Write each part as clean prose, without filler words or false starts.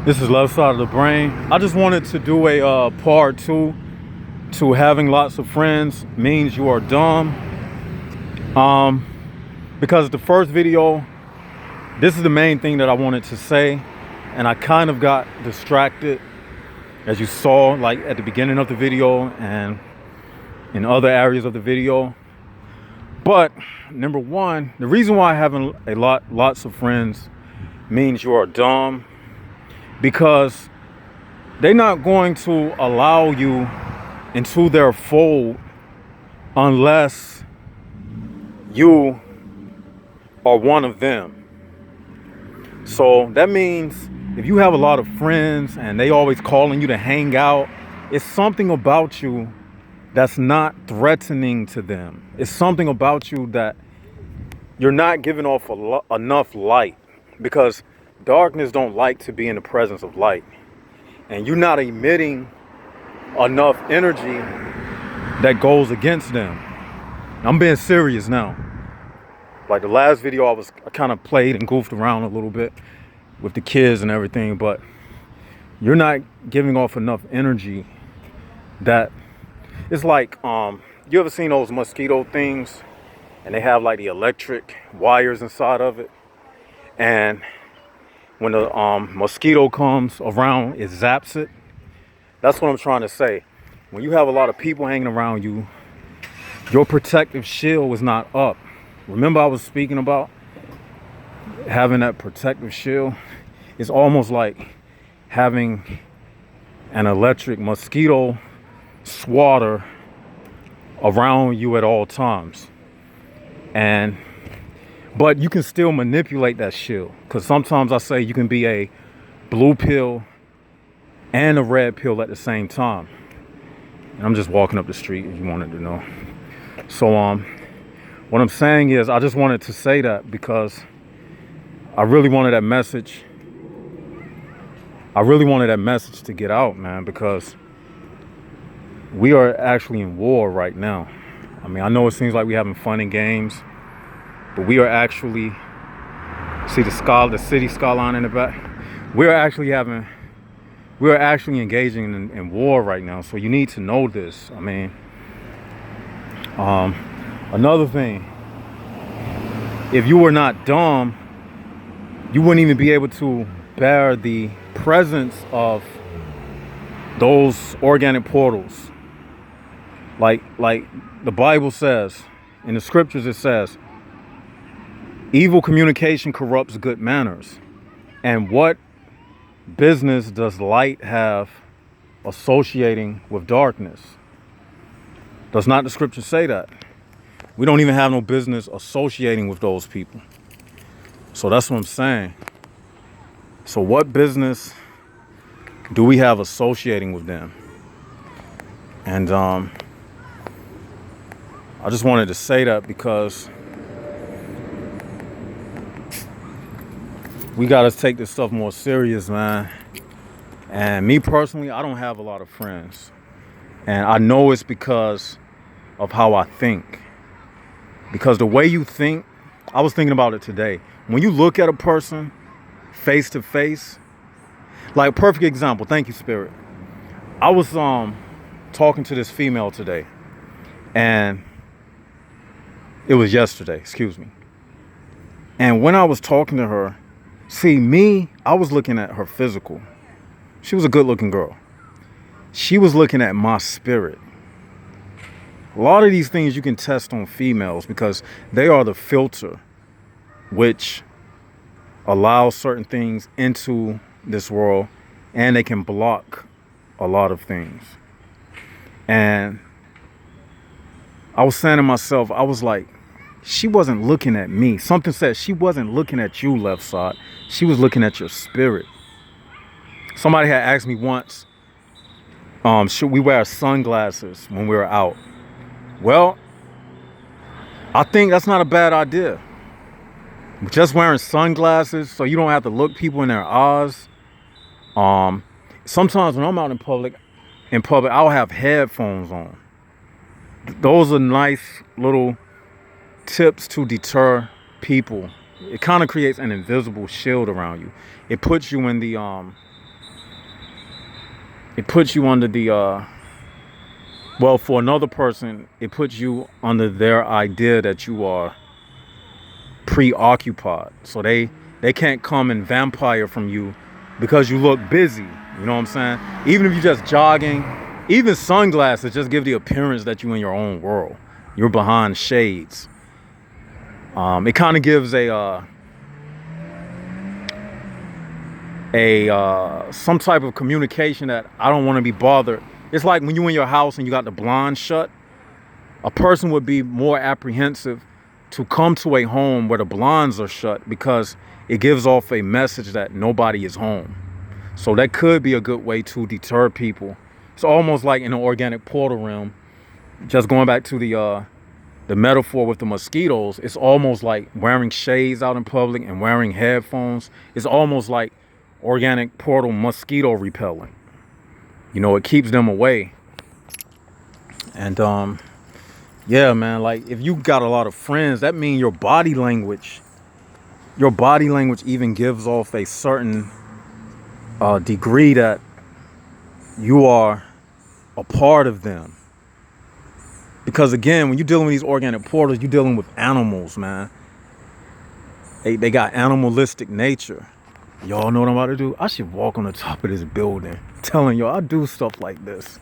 This is Left Side of the Brain. I just wanted to do a part two to having lots of friends means you are dumb. Because the first video, this is the main thing that I wanted to say, and I kind of got distracted, as you saw, like at the beginning of the video and in other areas of the video. But number one, the reason why having lots of friends means you are dumb, because they're not going to allow you into their fold unless you are one of them. So that means if you have a lot of friends and they always calling you to hang out, it's something about you that's not threatening to them. It's something about you that you're not giving off enough light, because darkness don't like to be in the presence of light, and you're not emitting enough energy that goes against them. I'm being serious now. Like the last video, I kind of played and goofed around a little bit with the kids and everything, but you're not giving off enough energy that it's like, you ever seen those mosquito things and they have like the electric wires inside of it, and when the mosquito comes around, it zaps it? That's what I'm trying to say. When you have a lot of people hanging around you, your protective shield is not up. Remember I was speaking about having that protective shield? It's almost like having an electric mosquito swatter around you at all times. But you can still manipulate that shield, because sometimes I say you can be a blue pill and a red pill at the same time. And I'm just walking up the street, if you wanted to know. So what I'm saying is, I just wanted to say that because I really wanted that message. I really wanted that message to get out, man, because we are actually in war right now. I mean, I know it seems like we're having fun and games, but we are actually, see the city skyline in the back? We're actually engaging in war right now. So you need to know this. I mean, another thing, if you were not dumb, you wouldn't even be able to bear the presence of those organic portals. Like the Bible says, in the scriptures it says, evil communication corrupts good manners. And what business does light have associating with darkness? Does not the scripture say that? We don't even have no business associating with those people. So that's what I'm saying. So what business do we have associating with them? And I just wanted to say that because we got to take this stuff more serious, man. And me personally, I don't have a lot of friends. And I know it's because of how I think. Because the way you think, I was thinking about it today. When you look at a person face to face, like perfect example, thank you, Spirit. I was talking to this female today, and it was yesterday, excuse me. And when I was talking to her, see me, I was looking at her physical. She was a good looking girl. She was looking at my spirit. A lot of these things you can test on females because they are the filter which allows certain things into this world, and they can block a lot of things. And I was saying to myself, I was like, she wasn't looking at me. Something said she wasn't looking at you, left side. She was looking at your spirit. Somebody had asked me once, should we wear sunglasses when we were out? Well, I think that's not a bad idea. Just wearing sunglasses so you don't have to look people in their eyes. Sometimes when I'm out in public, I'll have headphones on. Those are nice little tips to deter people. It kind of creates an invisible shield around you. It puts you in the it puts you under the well, for another person, it puts you under their idea that you are preoccupied. So they can't come and vampire from you because you look busy. You know what I'm saying? Even if you're just jogging, even sunglasses just give the appearance that you're in your own world. You're behind shades. It kind of gives a some type of communication that I don't want to be bothered. It's like when you're in your house and you got the blinds shut, a person would be more apprehensive to come to a home where the blinds are shut because it gives off a message that nobody is home. So that could be a good way to deter people. It's almost like in the organic portal realm, just going back to the metaphor with the mosquitoes, it's almost like wearing shades out in public and wearing headphones. It's almost like organic portal mosquito repellent. You know, it keeps them away. And yeah, man, like if you got a lot of friends, that means your body language even gives off a certain degree that you are a part of them. Because again, when you're dealing with these organic portals, you're dealing with animals, man. They got animalistic nature. Y'all know what I'm about to do? I should walk on the top of this building. I'm telling y'all, I do stuff like this.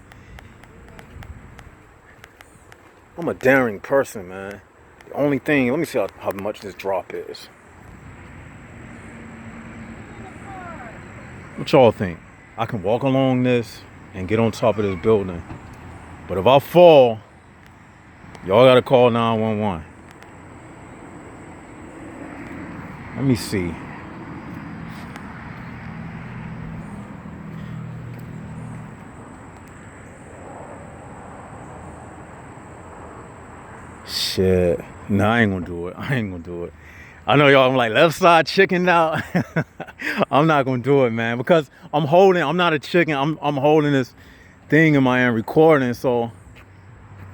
I'm a daring person, man. The only thing, let me see how much this drop is. What y'all think? I can walk along this and get on top of this building. But if I fall, y'all gotta call 911. Let me see. Shit. No, I ain't gonna do it. I know y'all, I'm like, left side chicken now. I'm not gonna do it, man, because I'm not a chicken. I'm holding this thing in my hand recording, so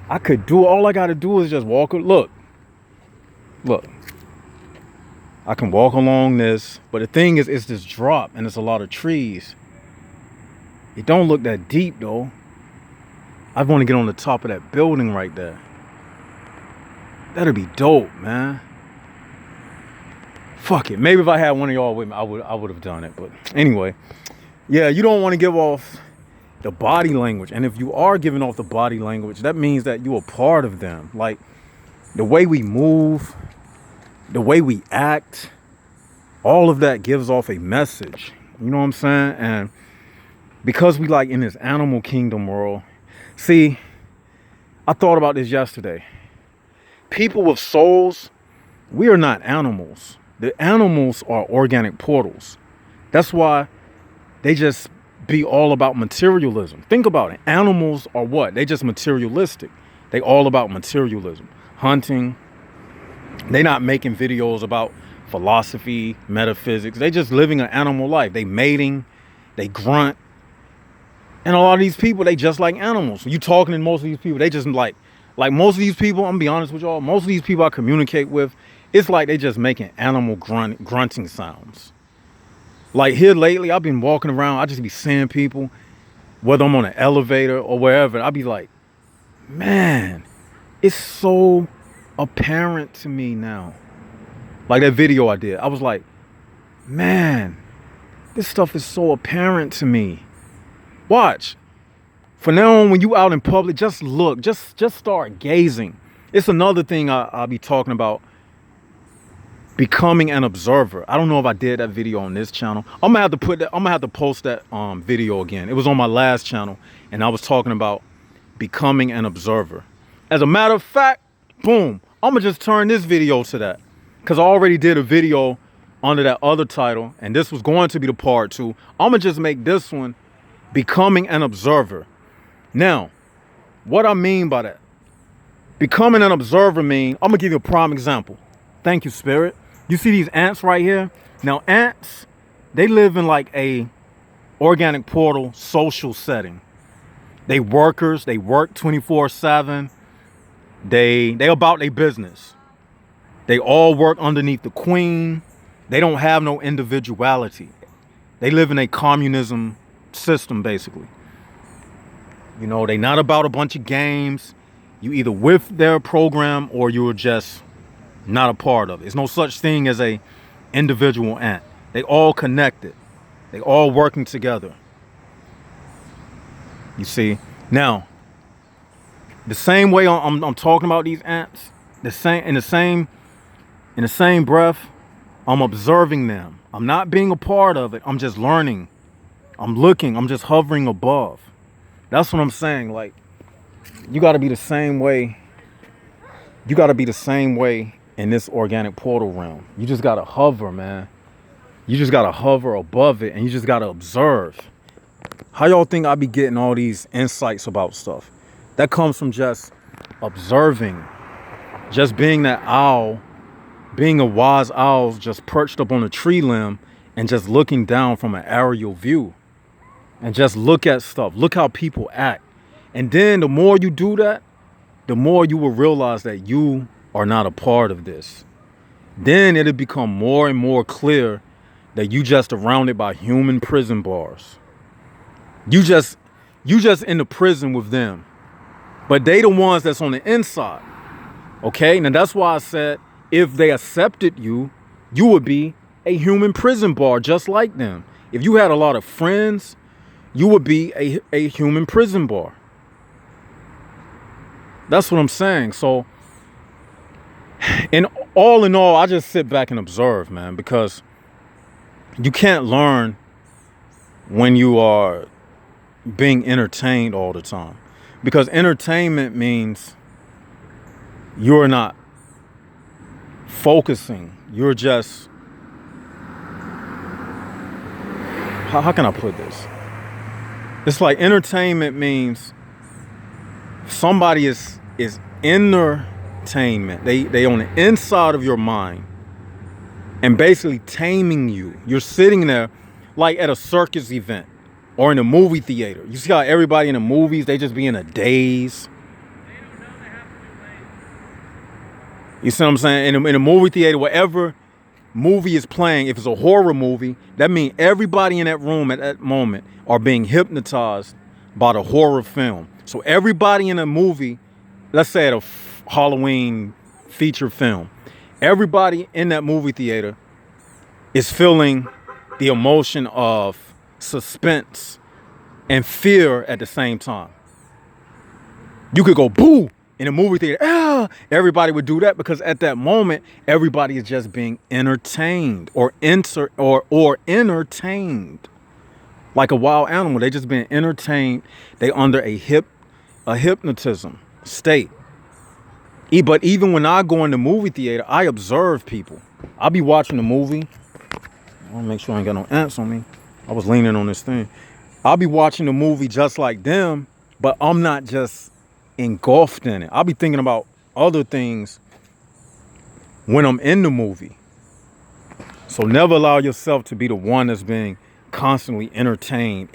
I could do, all I gotta do is just walk. Look. I can walk along this, but the thing is, it's this drop and it's a lot of trees. It don't look that deep though. I want to get on the top of that building right there. That'd be dope, man. Fuck it. Maybe if I had one of y'all with me, I would have done it. But anyway, yeah, you don't want to give off the body language. And if you are giving off the body language, that means that you're a part of them. Like the way we move, the way we act, all of that gives off a message. You know what I'm saying? And because we like in this animal kingdom world, see, I thought about this yesterday. People with souls, we are not animals. The animals are organic portals. That's why they just be all about materialism. Think about it. Animals are what? They just materialistic. They all about materialism. Hunting. They not making videos about philosophy, metaphysics. They just living an animal life. They mating. They grunt. And a lot of these people, they just like animals. You talking to most of these people, they just like most of these people, I'm gonna be honest with y'all, most of these people I communicate with, it's like they just making animal grunting sounds. Like here lately, I've been walking around, I just be seeing people, whether I'm on an elevator or wherever, I'll be like, man, it's so apparent to me now. Like that video I did, I was like, man, this stuff is so apparent to me. Watch. From now on, when you out in public, just look, just start gazing. It's another thing I'll be talking about. Becoming an observer. I don't know if I did that video on this channel. I'm gonna have to post that video again. It was on my last channel, and I was talking about becoming an observer. As a matter of fact, boom, I'm gonna just turn this video to that, because I already did a video under that other title, and this was going to be the part 2. I'm gonna just make this one becoming an observer. Now, what I mean by that, becoming an observer mean, I'm gonna give you a prime example. Thank you, Spirit. You see these ants right here? Now, ants, they live in like a organic portal social setting. They workers, they work 24/7. They about their business. They all work underneath the queen. They don't have no individuality. They live in a communism system, basically. You know, they not about a bunch of games. You either with their program or you're just not a part of it. There's no such thing as a individual ant. They all connected. They all working together. You see? Now, the same way I'm talking about these ants, in the same breath, I'm observing them. I'm not being a part of it. I'm just learning. I'm looking. I'm just hovering above. That's what I'm saying. Like, you got to be the same way. You got to be the same way in this organic portal realm. You just got to hover, man. You just got to hover above it, and you just got to observe. How y'all think I be getting all these insights about stuff? That comes from just observing. Just being that owl, being a wise owl just perched up on a tree limb and just looking down from an aerial view. And just look at stuff. Look how people act. And then the more you do that, the more you will realize that you are not a part of this. Then it'll become more and more clear that you just surrounded by human prison bars. You just in the prison with them. But they the ones that's on the inside. Okay? Now that's why I said if they accepted you, you would be a human prison bar just like them. If you had a lot of friends, you would be a human prison bar. That's what I'm saying. So, in all, I just sit back and observe, man, because you can't learn when you are being entertained all the time. Because entertainment means you're not focusing. You're just, how can I put this? It's like entertainment means somebody is entertainment. They on the inside of your mind and basically taming you. You're sitting there like at a circus event or in a movie theater. You see how everybody in the movies, they just be in a daze. You see what I'm saying? In a movie theater, whatever movie is playing, if it's a horror movie, that means everybody in that room at that moment are being hypnotized by the horror film. So everybody in a movie, let's say at a Halloween feature film, everybody in that movie theater is feeling the emotion of suspense and fear at the same time. You could go boo in a movie theater. Ah! Everybody would do that because at that moment, everybody is just being entertained or entertained. Like a wild animal, they just being entertained. They under a hypnotism state. But even when I go in the movie theater, I observe people. I'll be watching the movie. I want to make sure I ain't got no ants on me. I was leaning on this thing. I'll be watching the movie just like them, but I'm not just engulfed in it. I'll be thinking about other things when I'm in the movie. So never allow yourself to be the one that's being constantly entertained.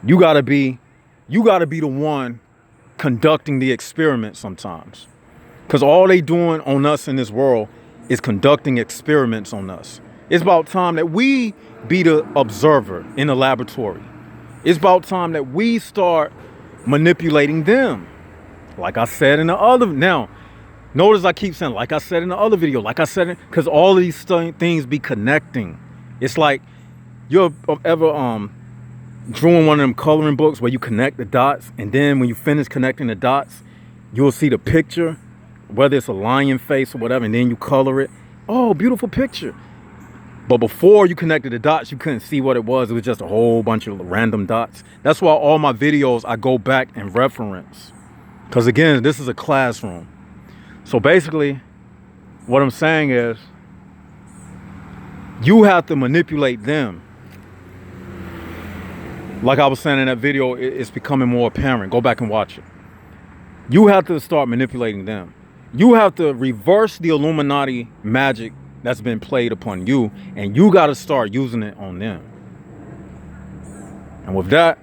You gotta be the one conducting the experiment sometimes. Because all they doing on us in this world is conducting experiments on us. It's about time that we be the observer in the laboratory. It's about time that we start manipulating them. Like I said in the other, now, notice I keep saying, like I said in the other video, like I said, because all of these things be connecting. It's like you've ever drawing one of them coloring books where you connect the dots, and then when you finish connecting the dots, you'll see the picture, whether it's a lion face or whatever, and then you color it. Oh, beautiful picture. But before you connected the dots, you couldn't see what it was. It was just a whole bunch of random dots. That's why all my videos, I go back and reference. Because again, this is a classroom. So basically, what I'm saying is, you have to manipulate them. Like I was saying in that video, it's becoming more apparent. Go back and watch it. You have to start manipulating them. You have to reverse the Illuminati magic that's been played upon you, and you got to start using it on them. And with that,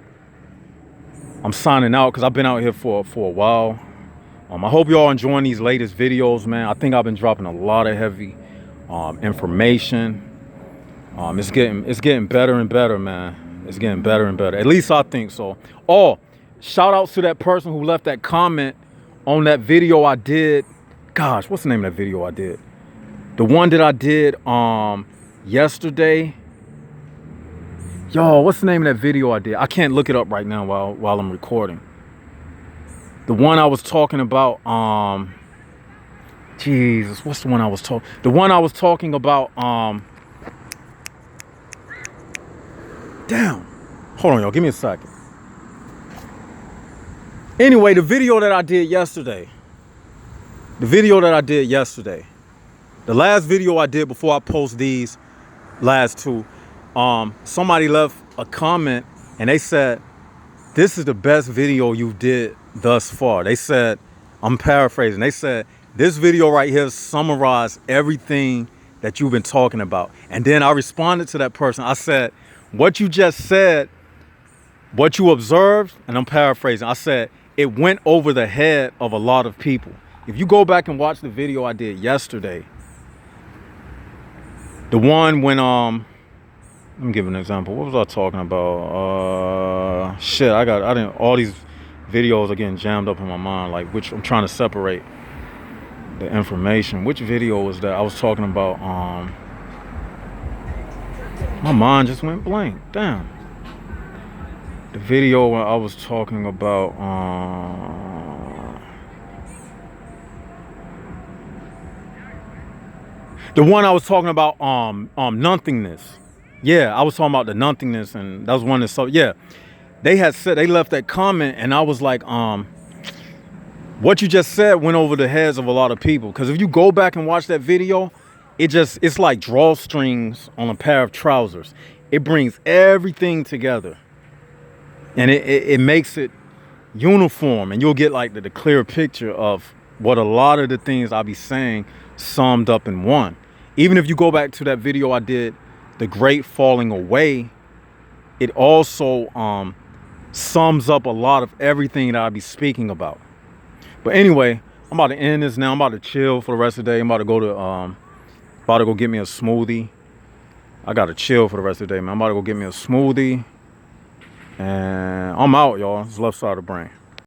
I'm signing out because I've been out here for a while. I hope y'all enjoying these latest videos, man. I think I've been dropping a lot of heavy information. It's getting better and better, man. It's getting better and better. At least I think so. Oh, shout outs to that person who left that comment on that video I did. Gosh, what's the name of that video I did? The one that I did yesterday. Yo, what's the name of that video I did? I can't look it up right now while I'm recording. The one I was talking about, Jesus, what's the one I was talking? The one I was talking about, damn. Hold on, y'all, give me a second. Anyway, the video that I did yesterday. The last video I did before I post these last two, somebody left a comment and they said, this is the best video you did thus far. They said, I'm paraphrasing, they said, this video right here summarized everything that you've been talking about. And then I responded to that person. I said, what you just said, what you observed, and I'm paraphrasing, I said, it went over the head of a lot of people. If you go back and watch the video I did yesterday, the one when, let me give an example. What was I talking about? Shit, all these videos are getting jammed up in my mind, like which I'm trying to separate the information. Which video was that? I was talking about, my mind just went blank. Damn. The video where I was talking about, the one I was talking about, nothingness. Yeah, I was talking about the nothingness, and that was one that, so yeah, they had said, they left that comment, and I was like, what you just said went over the heads of a lot of people. Because if you go back and watch that video, it's like drawstrings on a pair of trousers. It brings everything together, and it makes it uniform, and you'll get like the clear picture of what a lot of the things I'll be saying summed up in one. Even if you go back to that video I did, The Great Falling Away, it also sums up a lot of everything that I'll be speaking about. But anyway, I'm about to end this now. I'm about to chill for the rest of the day. I'm about to go get me a smoothie. I gotta chill for the rest of the day, man. I'm about to go get me a smoothie. And I'm out, y'all. It's left side of the brain.